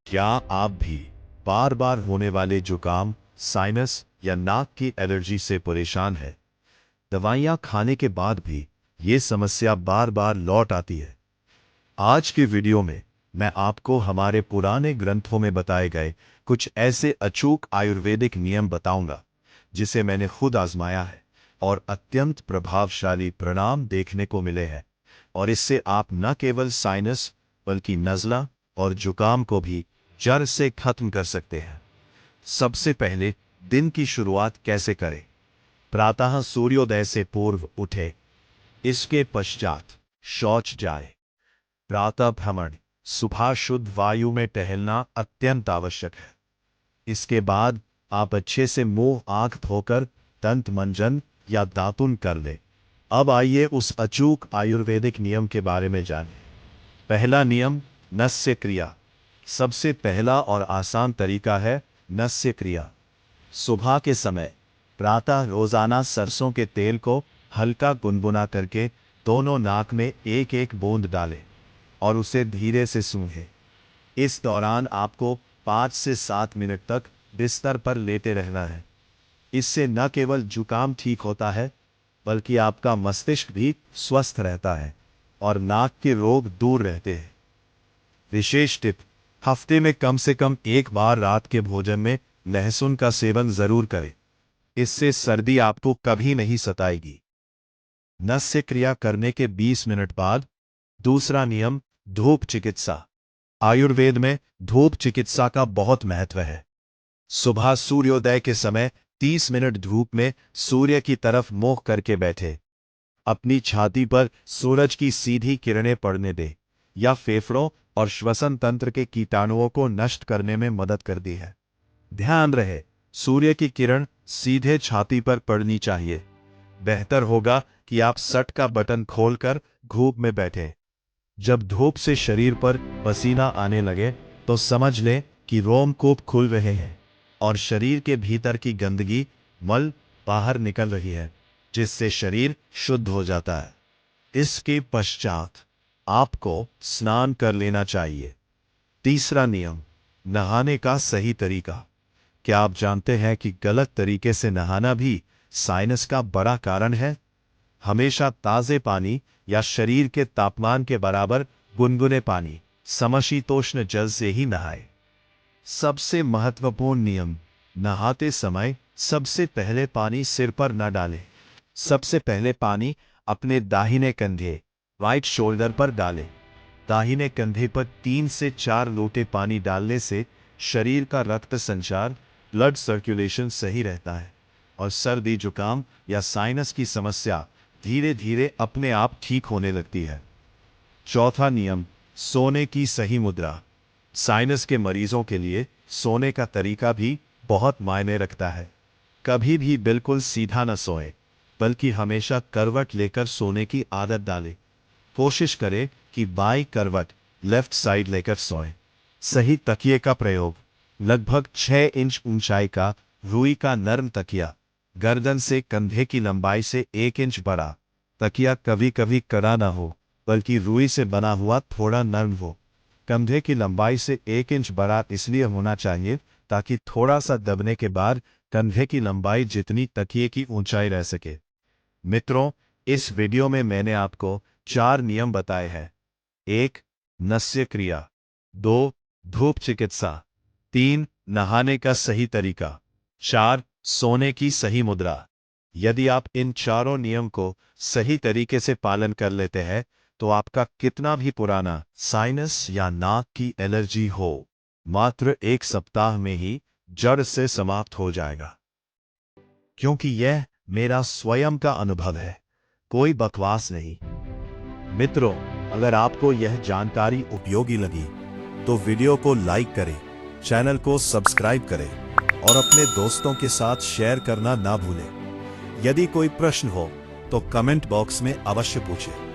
क्या आप भी बार बार होने वाले जुकाम, साइनस या नाक की एलर्जी से परेशान हैं? दवाइयाँ खाने के बाद भी ये समस्या बार बार लौट आती है। आज के वीडियो में मैं आपको हमारे पुराने ग्रंथों में बताए गए कुछ ऐसे अचूक आयुर्वेदिक नियम बताऊंगा जिसे मैंने खुद आजमाया है और अत्यंत प्रभावशाली परिणाम देखने को मिले हैं। और इससे आप न केवल साइनस बल्कि नज़ला और जुकाम को भी जड़ से खत्म कर सकते हैं। सबसे पहले दिन की शुरुआत कैसे करें? प्रातः सूर्योदय से पूर्व उठे। इसके पश्चात शौच जाए। प्रातः भ्रमण, सुबह शुद्ध वायु में टहलना अत्यंत आवश्यक है। इसके बाद आप अच्छे से मुंह आंख धोकर दंत मंजन या दातुन कर लें। अब आइए उस अचूक आयुर्वेदिक नियम के बारे में जानें। पहला नियम, नस्य क्रिया। सबसे पहला और आसान तरीका है नस्य क्रिया। सुबह के समय प्रातः रोजाना सरसों के तेल को हल्का गुनगुना करके दोनों नाक में एक एक बूंद डालें और उसे धीरे से सूंघें। इस दौरान आपको 5 से 7 मिनट तक बिस्तर पर लेटे रहना है। इससे न केवल जुकाम ठीक होता है बल्कि आपका मस्तिष्क भी स्वस्थ रहता है और नाक के रोग दूर रहते हैं। विशेष टिप, हफ्ते में कम से कम एक बार रात के भोजन में लहसुन का सेवन जरूर करें। इससे सर्दी आपको कभी नहीं सताएगी। नस्य क्रिया करने के 20 मिनट बाद दूसरा नियम, धूप चिकित्सा। आयुर्वेद में धूप चिकित्सा का बहुत महत्व है। सुबह सूर्योदय के समय 30 मिनट धूप में सूर्य की तरफ मुंह करके बैठे। अपनी छाती पर सूरज की सीधी किरणें पड़ने दें। यह फेफड़ों और श्वसन तंत्र के कीटाणुओं को नष्ट करने में मदद करती है। ध्यान रहे, सूर्य की किरण सीधे छाती पर पड़नी चाहिए। बेहतर होगा कि आप सट का बटन खोलकर धूप में बैठें। जब धूप से शरीर पर पसीना आने लगे तो समझ लें कि रोमकूप खुल रहे हैं और शरीर के भीतर की गंदगी, मल बाहर निकल रही है, जिससे शरीर शुद्ध हो जाता है। इसके पश्चात आपको स्नान कर लेना चाहिए। तीसरा नियम, नहाने का सही तरीका। क्या आप जानते हैं कि गलत तरीके से नहाना भी साइनस का बड़ा कारण है? हमेशा ताजे पानी या शरीर के तापमान के बराबर गुनगुने पानी, समशीतोष्ण जल से ही नहाएं। सबसे महत्वपूर्ण नियम, नहाते समय सबसे पहले पानी सिर पर न डालें। सबसे पहले पानी अपने दाहिने कंधे, राइट शोल्डर पर डालें। दाहिने कंधे पर 3 से 4 लोटे पानी डालने से शरीर का रक्त संचार, ब्लड सर्कुलेशन सही रहता है और सर्दी, जुकाम या साइनस की समस्या धीरे धीरे अपने आप ठीक होने लगती है। चौथा नियम, सोने की सही मुद्रा। साइनस के मरीजों के लिए सोने का तरीका भी बहुत मायने रखता है। कभी भी बिल्कुल सीधा न सोएं, बल्कि हमेशा करवट लेकर सोने की आदत डालें। कोशिश करें कि बाईं करवट, लेफ्ट साइड लेकर सोएं। सही तकिए का प्रयोग, लगभग 6 इंच ऊंचाई का रुई का नर्म तकिया, गर्दन से कंधे की लंबाई से 1 इंच बड़ा। तकिया कभी कभी कड़ा ना हो बल्कि रुई से बना हुआ थोड़ा नर्म हो। कंधे की लंबाई से 1 इंच बड़ा इसलिए होना चाहिए ताकि थोड़ा सा दबने के बाद कंधे की लंबाई जितनी तकिए की ऊंचाई रह सके। मित्रों, इस वीडियो में मैंने आपको 4 नियम बताए हैं। 1. नस्य क्रिया। 2. धूप चिकित्सा। 3. नहाने का सही तरीका। 4. सोने की सही मुद्रा। यदि आप इन चारों नियम को सही तरीके से पालन कर लेते हैं तो आपका कितना भी पुराना साइनस या नाक की एलर्जी हो, मात्र 1 सप्ताह में ही जड़ से समाप्त हो जाएगा। क्योंकि यह मेरा स्वयं का अनुभव है, कोई बकवास नहीं। मित्रों, अगर आपको यह जानकारी उपयोगी लगी तो वीडियो को लाइक करें, चैनल को सब्सक्राइब करें और अपने दोस्तों के साथ शेयर करना ना भूलें। यदि कोई प्रश्न हो तो कमेंट बॉक्स में अवश्य पूछें।